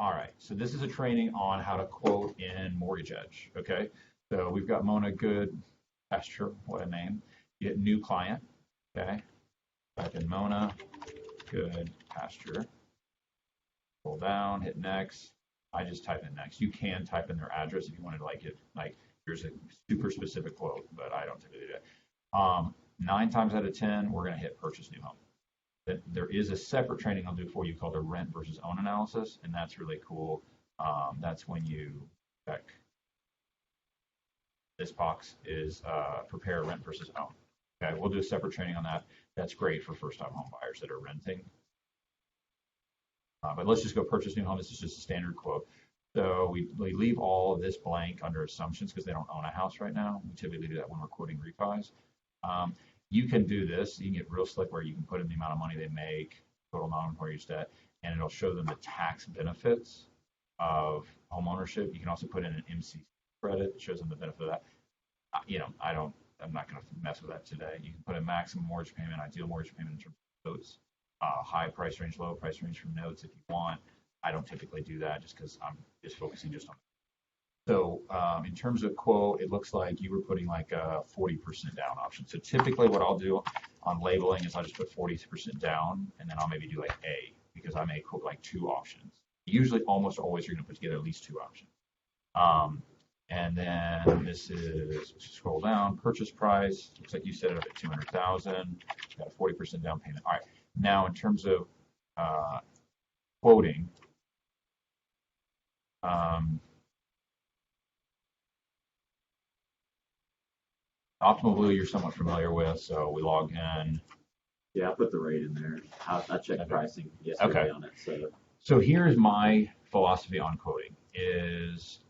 All right, so this is a training on how to quote in Mortgage Edge. Okay, so we've got Mona Good Pasture, what a name. You hit new client. Okay, type in Mona Good Pasture. Scroll down, hit next. I just type in next. You can type in their address if you wanted to like here's a super specific quote, but I don't typically do that. 9 times out of 10, we're going to hit purchase new home. There is a separate training I'll do for you called a rent versus own analysis, and that's really cool. That's when you check this box is prepare rent versus own. Okay, we'll do a separate training on that. That's great for first-time home buyers that are renting. But let's just go purchase new home. This is just a standard quote. So we leave all of this blank under assumptions because they don't own a house right now. We typically do that when we're quoting refis. You can do this. You can get real slick where you can put in the amount of money they make, total non-mortgage debt, and it'll show them the tax benefits of home ownership. You can also put in an MC credit. It shows them the benefit of that. I'm not going to mess with that today. You can put a maximum mortgage payment, ideal mortgage payment in terms of notes, high price range, low price range from notes if you want. I don't typically do that just because I'm just focusing just on. So in terms of quote, it looks like you were putting like a 40% down option. So typically what I'll do on labeling is I'll just put 40% down, and then I'll maybe do like A, because I may quote like 2 options. Usually, almost always, you're going to put together at least 2 options. And then this is, scroll down, purchase price. Looks like you set it up at $200,000. Got a 40% down payment. All right. Now, in terms of quoting, Optimal Blue you're somewhat familiar with, so we log in. Yeah, I put the rate in there. I checked pricing yesterday on it. So here's my philosophy on quoting is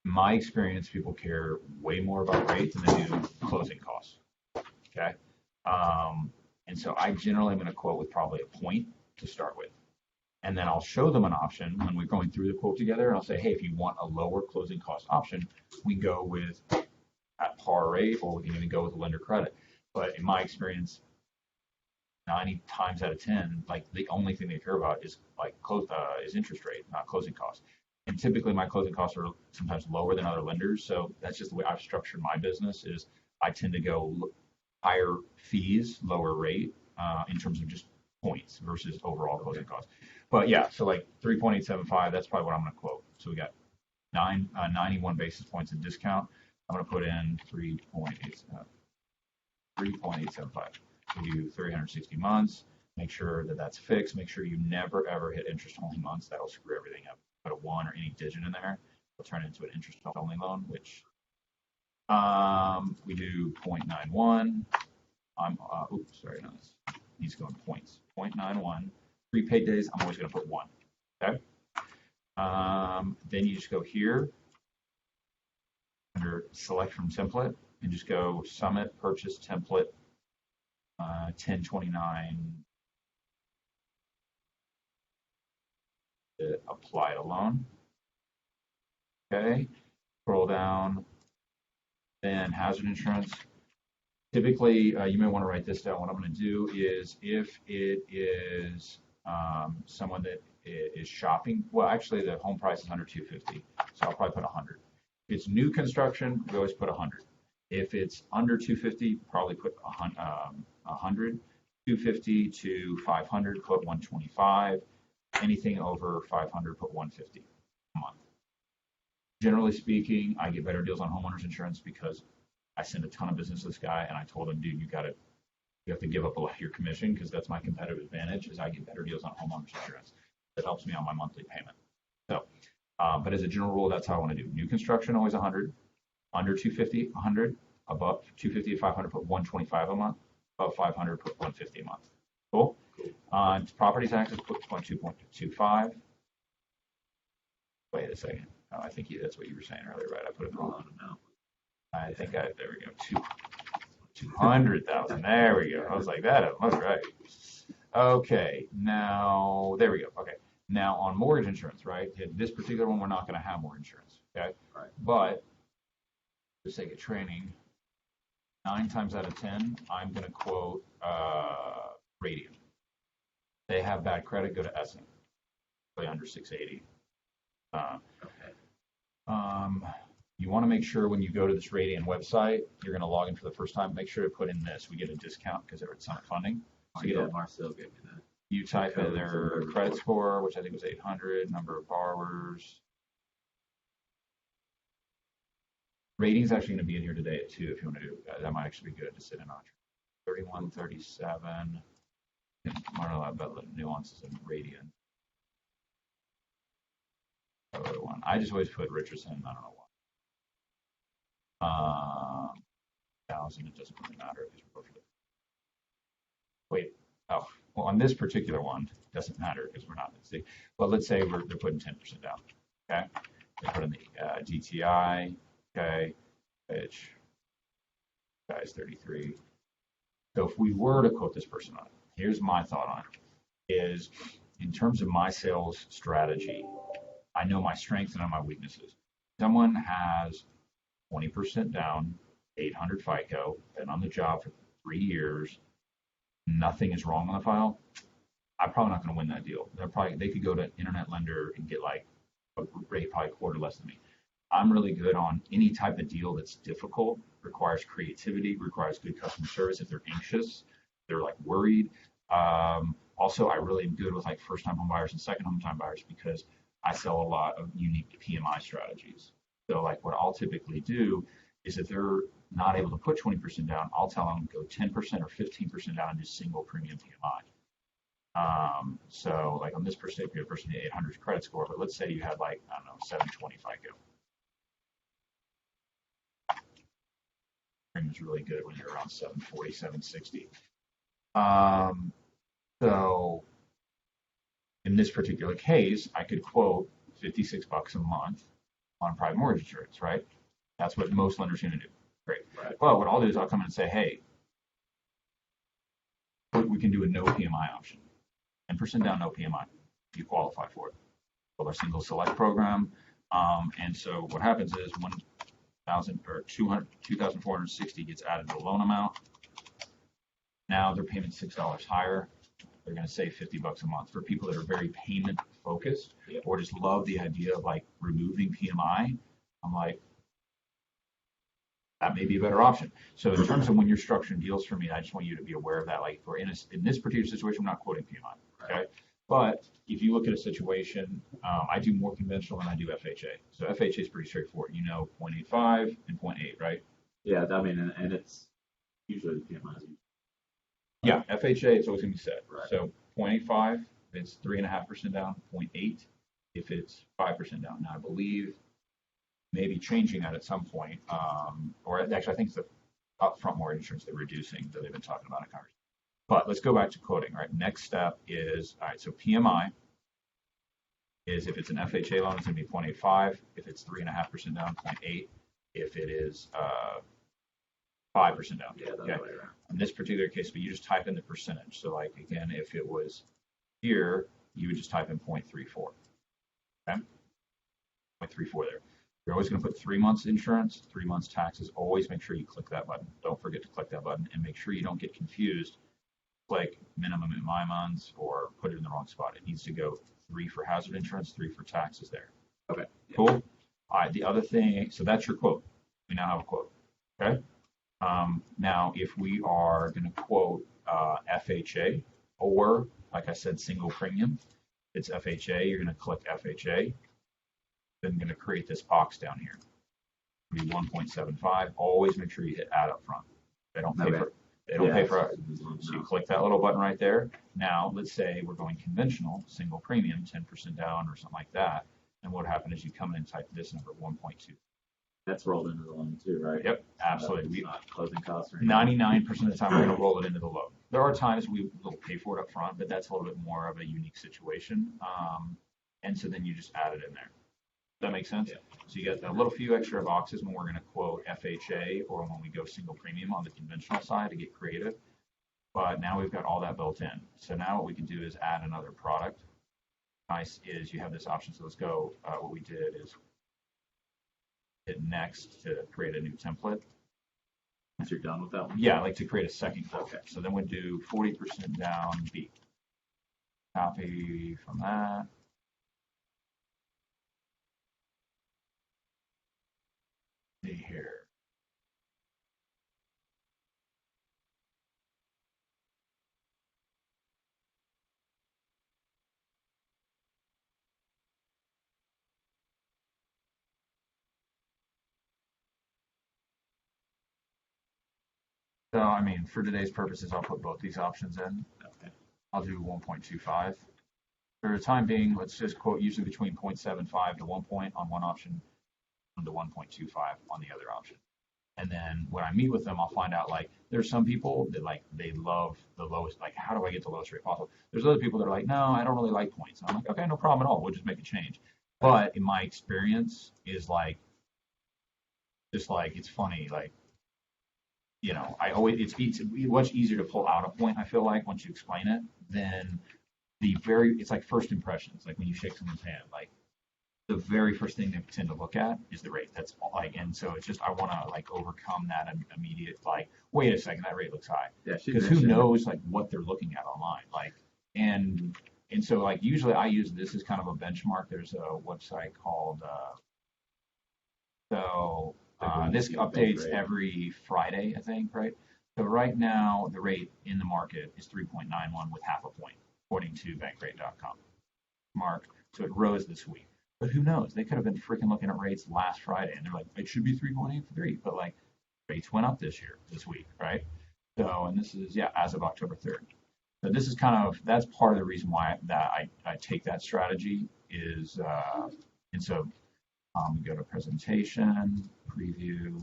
my experience, people care way more about rate than they do closing costs. Okay. And so I generally am going to quote with probably a point to start with. And then I'll show them an option when we're going through the quote together. And I'll say, hey, if you want a lower closing cost option, we go with at par rate, or we can even go with a lender credit. But in my experience, 90 times out of 10, like the only thing they care about is is interest rate, not closing costs. And typically my closing costs are sometimes lower than other lenders. So that's just the way I've structured my business is I tend to go higher fees, lower rate in terms of just points versus overall closing costs. But yeah, so like 3.875, that's probably what I'm going to quote. So we got 91 basis points in discount. I'm going to put in 3.875. We do 360 months. Make sure that that's fixed. Make sure you never ever hit interest-only months. That'll screw everything up. Put a 1 or any digit in there, it'll turn it into an interest-only loan, which we do 0.91. Oops, sorry, no, he's going points. 0.91. Prepaid days, I'm always going to put 1. Okay. Then you just go here under select from template and just go Summit Purchase Template 1029. Apply to loan. Okay. Scroll down. Then hazard insurance. Typically, you may want to write this down. What I'm going to do is if it is someone that is shopping, well, actually the home price is under 250, so I'll probably put 100. If it's new construction, we always put 100. If it's under 250, probably put 100. 250 to 500, put 125. Anything over 500, put 150 a month. Generally speaking, I get better deals on homeowners insurance because I send a ton of business to this guy, and I told him, dude, you have to give up a lot of your commission because that's my competitive advantage is I get better deals on homeowners insurance. That helps me on my monthly payment. So, but as a general rule, that's how I want to do. New construction, always 100. Under 250, 100. Above 250 to 500, put 125 a month. Above 500, put 150 a month. Cool? Property taxes, put 2.25. Wait a second. Oh, I think that's what you were saying earlier, right? I put it wrong. I think there we go. 200,000. There we go. I was like, that was right. Okay. Now, there we go. Okay. Now on mortgage insurance, right? This particular one, we're not going to have mortgage insurance. Okay. Right. But for the sake of training, 9 times out of 10, I'm going to quote Radian. They have bad credit, go to Essent. really under 680. Uh, Okay. you want to make sure when you go to this Radian website, you're going to log in for the first time. Make sure to put in this. We get a discount because it's Summit funding. Oh, So you, yeah, Marcel gave me that. you type in Codes their and credit report. score, which I think was 800, number of borrowers. Rating's actually going to be in here today at 2 if you want to do that. That might actually be good to sit in on. 31, 37. I don't know about the nuances in Radian. Other one. I just always put Richardson. I don't know why. 1,000. It doesn't really matter if it's both. Wait. Oh, well, on this particular one, it doesn't matter because we're not. See, well, let's say they're putting 10% down. Okay. They put in the DTI. Okay. Which guy's 33. So if we were to quote this person on it, here's my thought on it: is in terms of my sales strategy, I know my strengths and I know my weaknesses. Someone has 20% down, 800 FICO, been on the job for 3 years, nothing is wrong on the file. I'm probably not going to win that deal. They could go to internet lender and get like a rate probably quarter less than me. I'm really good on any type of deal that's difficult, requires creativity, requires good customer service. If they're anxious, they're like worried. Also, I really am good with like first-time home buyers and second-home buyers because I sell a lot of unique PMI strategies. So like what I'll typically do is if they're not able to put 20% down, I'll tell them go 10% or 15% down and do single premium PMI. So like on this particular person, the 800 credit score, but let's say you had like, I don't know, 720 FICO. Is really good when you're around 740, 760. So in this particular case, I could quote $56 a month on private mortgage insurance, right? That's what most lenders are going to do. Great. Right. Well, what I'll do is I'll come in and say, hey, we can do a no PMI option. 10% down, no PMI. You qualify for it. With our single select program. And so what happens is 1,000 or 2,460 gets added to the loan amount. Now their payment's $6 higher. They're going to save $50 a month. For people that are very payment focused or just love the idea of like removing PMI, I'm like, that may be a better option. So in terms of when you're structuring deals for me, I just want you to be aware of that. Like we're in this particular situation, I'm not quoting PMI, okay? But if you look at a situation, I do more conventional than I do FHA. So FHA is pretty straightforward. You know, 0.85 and 0.8, right? Yeah, I mean, and it's usually the PMIs. Yeah, FHA, it's always going to be set. Right. So 0.85, if it's 3.5% down, 0.8, if it's 5% down. Now, I believe maybe changing that at some point, or actually, I think it's the upfront mortgage insurance they're reducing that they've been talking about in Congress. But let's go back to quoting, right? Next step is, all right, so PMI is if it's an FHA loan, it's going to be 0.85. If it's 3.5% down, 0.8. If it is 5% down. Yeah, that's okay. right around. In this particular case, but you just type in the percentage. So like, again, if it was here, you would just type in 0.34. Okay? 0.34 there. You're always going to put 3 months insurance, 3 months taxes. Always make sure you click that button. Don't forget to click that button and make sure you don't get confused. Click minimum in my months or put it in the wrong spot. It needs to go 3 for hazard insurance, 3 for taxes there. Okay. Cool. All right. The other thing, so that's your quote. We now have a quote. Okay. Now, if we are going to quote FHA or, like I said, single premium, it's FHA. You're going to click FHA. Then you're going to create this box down here. It'll be 1.75. Always make sure you hit add up front. They don't pay for. They don't pay for it. So you click that little button right there. Now, let's say we're going conventional, single premium, 10% down or something like that. And what happened is you come in and type this number, 1.2. That's rolled into the loan too, right? Yep, absolutely. It's not closing costs or anything. 99% of the time, we're going to roll it into the loan. There are times we will pay for it up front, but that's a little bit more of a unique situation. And so then you just add it in there. Does that make sense? Yeah. So you get a little few extra boxes when we're going to quote FHA or when we go single premium on the conventional side to get creative. But now we've got all that built in. So now what we can do is add another product. Nice is you have this option. So let's go. What we did is hit next to create a new template. Once you're done with that one? Yeah, I like to create a second quote. Okay. So then we do 40% down B. Copy from that. see here. So, I mean, for today's purposes, I'll put both these options in. Okay. I'll do 1.25. For the time being, let's just quote usually between 0.75 to 1 point on one option and to 1.25 on the other option. And then when I meet with them, I'll find out like there's some people that like they love the lowest, like how do I get the lowest rate possible? There's other people that are like, no, I don't really like points. And I'm like, okay, no problem at all. We'll just make a change. But in my experience is like, just like it's funny, like I always it's much easier to pull out a point. I feel like once you explain it, than it's like first impressions. Like when you shake someone's hand, like the very first thing they tend to look at is the rate. That's all, like, and so it's just I want to like overcome that immediate like, wait a second, that rate looks high. Yeah, because who knows like what they're looking at online, like and so like usually I use this as kind of a benchmark. There's a website called this updates every Friday, I think, right? So right now the rate in the market is 3.91 with half a point, according to bankrate.com. Mark, so it rose this week. But who knows? They could have been freaking looking at rates last Friday, and they're like, it should be 3.83, but like rates went up this week, right? So, and this is as of October 3rd. So this is that's part of the reason why I take that strategy is, and so we go to presentation, preview,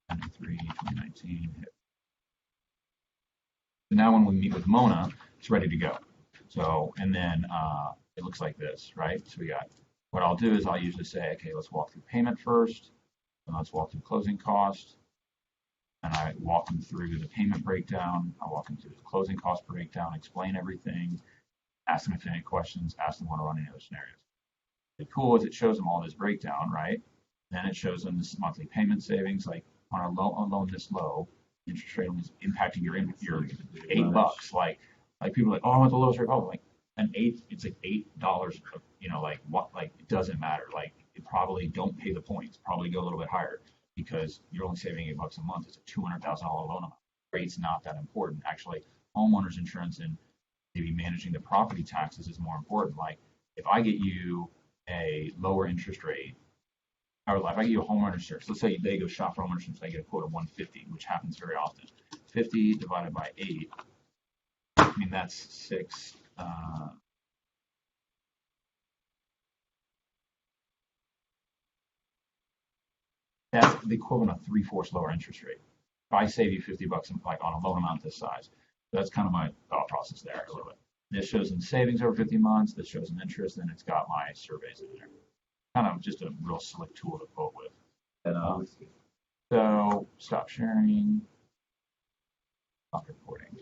2019. So now when we meet with Mona, it's ready to go. So, and then it looks like this, right? So what I'll do is I'll usually say, okay, let's walk through payment first, and let's walk through closing cost. And I walk them through the payment breakdown. I walk them through the closing cost breakdown, explain everything, ask them if they have any questions, ask them want to run any other scenarios. The cool is it shows them all this breakdown, right? Then it shows them this monthly payment savings, like on a loan this low, interest rate is impacting your $8. Like people are like, oh, I want the lowest rate possible. Like it's like $8. Like what? Like it doesn't matter. Like it probably don't pay the points. Probably go a little bit higher because you're only saving $8 a month. It's a $200,000 loan amount. Rate's not that important. Actually, homeowners insurance and maybe managing the property taxes is more important. Like if I get you a lower interest rate, or if I get you a homeowner insurance, let's say they go shop for homeowner insurance, they get a quote of 150, which happens very often. 50 divided by 8, I mean that's 6. That's the equivalent of 3/4 lower interest rate. If I save you $50 like on a loan amount this size, that's kind of my thought process there a little bit. This shows in savings over 50 months. This shows in interest, and it's got my surveys in there. Kind of just a real slick tool to quote with. So stop sharing, stop recording.